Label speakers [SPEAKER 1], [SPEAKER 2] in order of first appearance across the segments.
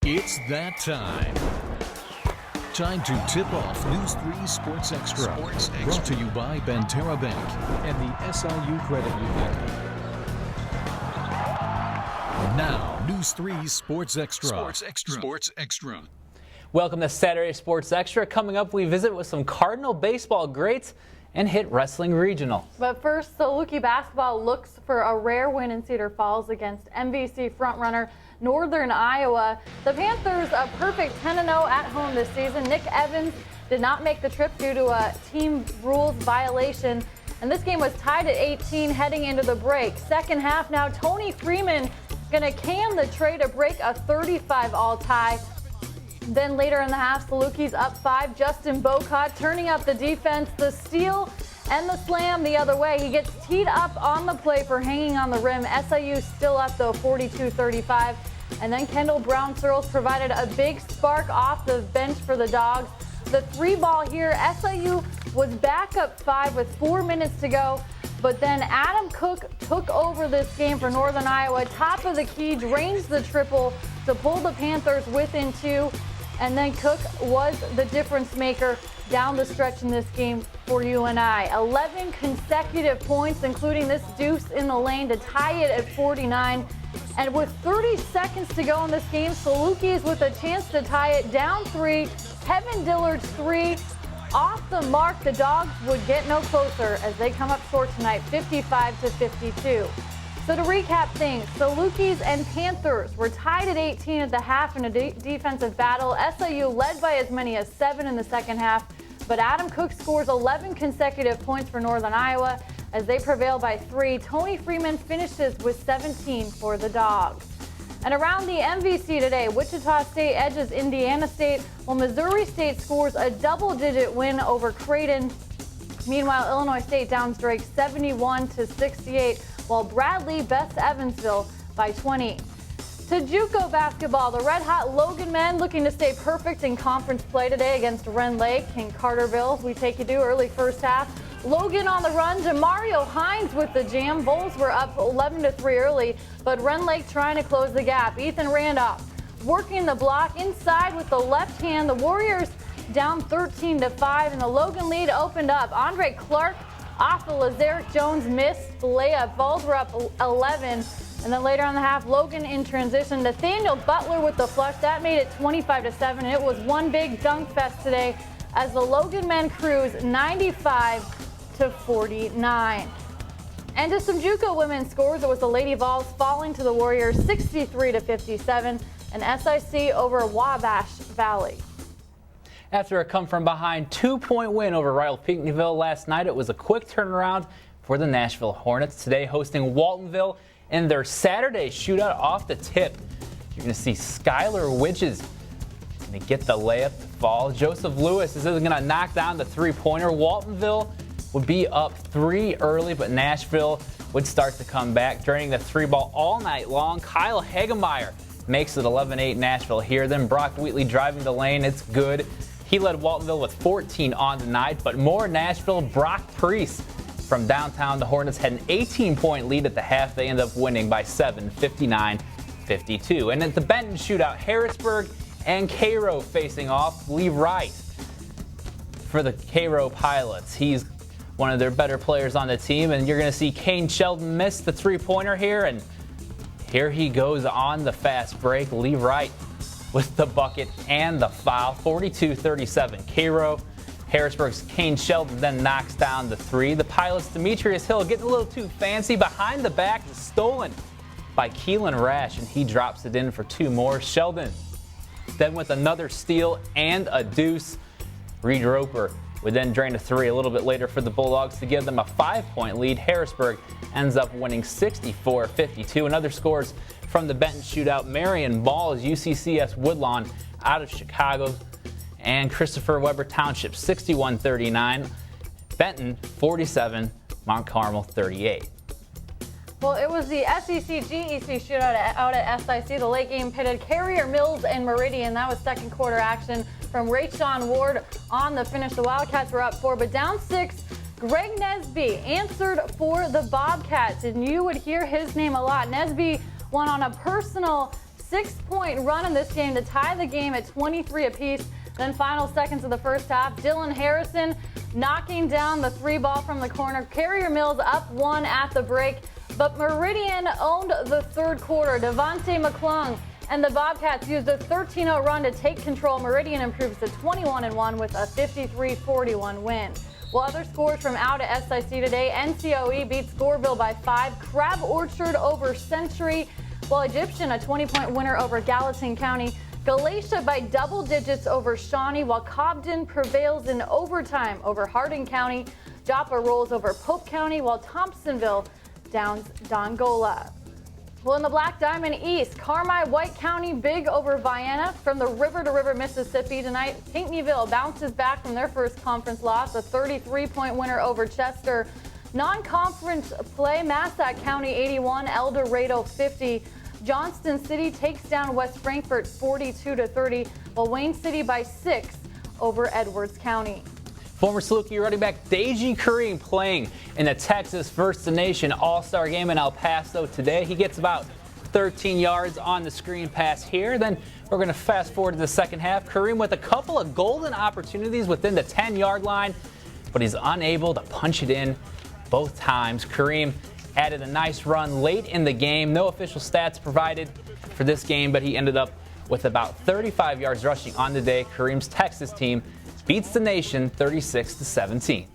[SPEAKER 1] It's that time. Time to tip off News 3 Sports Extra. Brought to you by Banterra Bank and the SIU Credit Union. Now, News 3 Sports Extra. Sports Extra.
[SPEAKER 2] Welcome to Saturday Sports Extra. Coming up, we visit with some Cardinal baseball greats and hit wrestling regional.
[SPEAKER 3] But first, Saluki basketball looks for a rare win in Cedar Falls against MVC frontrunner Northern Iowa. The Panthers a perfect 10-0 at home this season. Nick Evans did not make the trip due to a team rules violation. And this game was tied at 18 heading into the break. Second half now, Tony Freeman going to can the tray to break a 35-all tie. Then later in the half, Saluki's up 5. Justin Bocott turning up the defense, the steal and the slam the other way. He gets teed up on the play for hanging on the rim. SIU still up though, 42-35. And then Kendall Brown-Searles provided a big spark off the bench for the Dogs. The 3-ball here, SIU was back up 5 with 4 minutes to go. But then Adam Cook took over this game for Northern Iowa. Top of the key, drains the triple to pull the Panthers within 2. And then Cook was the difference maker down the stretch in this game for UNI. 11 consecutive points, including this deuce in the lane to tie it at 49. And with 30 seconds to go in this game, Saluki's with a chance to tie it down 3. Kevin Dillard's 3 off the mark. The Dogs would get no closer as they come up short tonight, 55-52. So to recap things, Saluki's and Panthers were tied at 18 at the half in a defensive battle. SIU led by as many as 7 in the second half, but Adam Cook scores 11 consecutive points for Northern Iowa as they prevail by 3. Tony Freeman finishes with 17 for the Dogs. And around the MVC today, Wichita State edges Indiana State, while Missouri State scores a double-digit win over Creighton. Meanwhile, Illinois State downs Drake 71-68. While Bradley bests Evansville by 20. To JUCO basketball, the red-hot Logan men looking to stay perfect in conference play today against Rend Lake in Carterville. We take you to early first half. Logan on the run. DeMario Hines with the jam. Bulls were up 11-3 early, but Rend Lake trying to close the gap. Ethan Randolph working the block inside with the left hand. The Warriors down 13-5, and the Logan lead opened up. Andre Clark off the Lazarick Jones missed the layup. Balls were up 11. And then later on the half, Logan in transition. Nathaniel Butler with the flush. That made it 25-7. It was one big dunk fest today as the Logan men cruise 95-49. And to some JUCO women's scores, it was the Lady Vols falling to the Warriors 63-57 and SIC over Wabash Valley.
[SPEAKER 2] After a come-from-behind 2-point win over rival Pinckneyville last night, it was a quick turnaround for the Nashville Hornets. Today hosting Waltonville in their Saturday shootout off the tip. You're going to see Skylar Widges going to get the layup to fall. Joseph Lewis is going to knock down the three-pointer. Waltonville would be up 3 early, but Nashville would start to come back. Draining the 3-ball all night long, Kyle Hagemeyer makes it 11-8 Nashville here. Then Brock Wheatley driving the lane. It's good. He led Waltonville with 14 on the night, but more Nashville. Brock Priest from downtown. The Hornets had an 18-point lead at the half. They end up winning by 7, 59-52. And at the Benton shootout, Harrisburg and Cairo facing off. Lee Wright for the Cairo Pilots. He's one of their better players on the team, and you're going to see Kane Sheldon miss the three-pointer here, and here he goes on the fast break. Lee Wright with the bucket and the foul, 42-37. Cairo. Harrisburg's Kane Sheldon then knocks down the 3. The Pilots' Demetrius Hill getting a little too fancy. Behind the back, stolen by Keelan Rash, and he drops it in for 2 more. Sheldon then with another steal and a deuce. Reed Roper would then drain a 3 a little bit later for the Bulldogs to give them a 5-point lead. Harrisburg ends up winning 64-52. And other scores from the Benton shootout, Marion balls UCCS Woodlawn out of Chicago, and Christopher Weber Township 61-39. Benton 47, Mount Carmel 38.
[SPEAKER 3] Well, it was the SEC GEC shootout out at SIC. The late game pitted Carrier Mills and Meridian. That was second quarter action from Rayshon Ward on the finish. The Wildcats were up 4, but down 6. Greg Nesby answered for the Bobcats, and you would hear his name a lot. Nesby won on a personal 6-point run in this game to tie the game at 23 apiece. Then final seconds of the first half, Dylan Harrison knocking down the 3-ball from the corner. Carrier Mills up 1 at the break, but Meridian owned the third quarter. Devontae McClung and the Bobcats used a 13-0 run to take control. Meridian improves to 21-1 with a 53-41 win. Well, other scores from out at SIC today, NCOE beats Goreville by 5, Crab Orchard over Century, while Egyptian a 20-point winner over Gallatin County. Galatia by double digits over Shawnee, while Cobden prevails in overtime over Hardin County. Joppa rolls over Pope County, while Thompsonville downs Dongola. Well, in the Black Diamond East, Carmi White County big over Vienna. From the river to river Mississippi tonight, Pinckneyville bounces back from their first conference loss, a 33-point winner over Chester. Non-conference play, Massac County 81, El Dorado 50. Johnston City takes down West Frankfort 42-30, while Wayne City by 6 over Edwards County.
[SPEAKER 2] Former Saluki running back Deji Karim playing in the Texas First Nation AllStar game in El Paso today. He gets about 13 yards on the screen pass here. Then we're going to fast forward to the second half. Karim with a couple of golden opportunities within the 10-yard line, but he's unable to punch it in both times. Karim added a nice run late in the game. No official stats provided for this game, but he ended up with about 35 yards rushing on the day. Karim's Texas team beats the nation 36-17.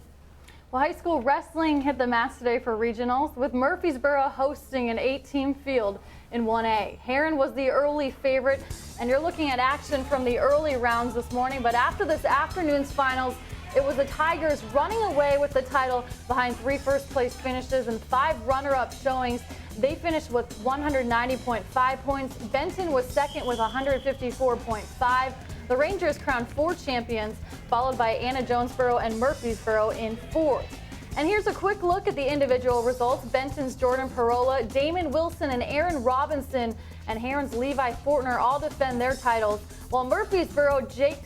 [SPEAKER 3] Well, high school wrestling hit the mats today for regionals, with Murfreesboro hosting an 8-team field in 1A. Heron was the early favorite, and you're looking at action from the early rounds this morning. But after this afternoon's finals, it was the Tigers running away with the title behind 3 first-place finishes and 5 runner-up showings. They finished with 190.5 points. Benton was second with 154.5. The Rangers crowned 4 champions, followed by Anna Jonesboro and Murfreesboro in 4th. And here's a quick look at the individual results. Benton's Jordan Parola, Damon Wilson, and Aaron Robinson, and Heron's Levi Fortner all defend their titles, while Murfreesboro, Jake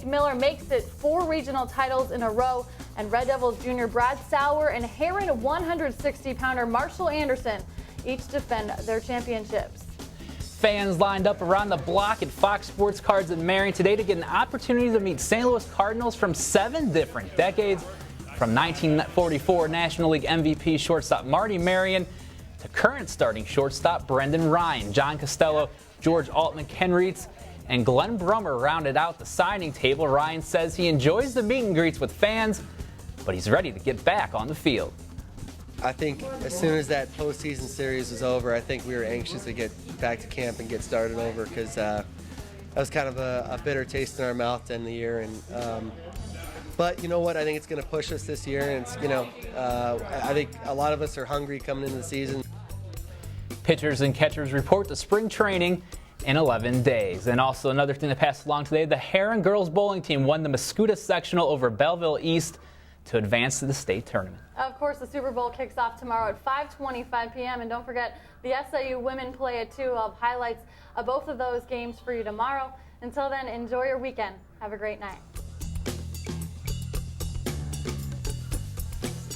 [SPEAKER 3] Miller makes it 4 regional titles in a row, and Red Devils junior Brad Sauer and Heron 160-pounder Marshall Anderson each defend their championships.
[SPEAKER 2] Fans lined up around the block at Fox Sports Cards in Marion today to get an opportunity to meet St. Louis Cardinals from 7 different decades, from 1944 National League MVP shortstop Marty Marion to current starting shortstop Brendan Ryan. John Costello, George Altman, Ken Reitz, and Glenn Brummer rounded out the signing table. Ryan says he enjoys the meet and greets with fans, but he's ready to get back on the field.
[SPEAKER 4] I think as soon as that postseason series was over, I think we were anxious to get back to camp and get started over, because that was kind of a bitter taste in our mouth to end the year. And but you know what? I think it's going to push us this year, and it's, I think a lot of us are hungry coming into the season.
[SPEAKER 2] Pitchers and catchers report to spring training in 11 days. And also another thing that passed along today, the Heron girls bowling team won the Mascoutah sectional over Belleville East to advance to the state tournament.
[SPEAKER 3] Of course, the Super Bowl kicks off tomorrow at 5:25 p.m. And don't forget, the SIU women play at 2. I'll have highlights of both of those games for you tomorrow. Until then, enjoy your weekend. Have a great night.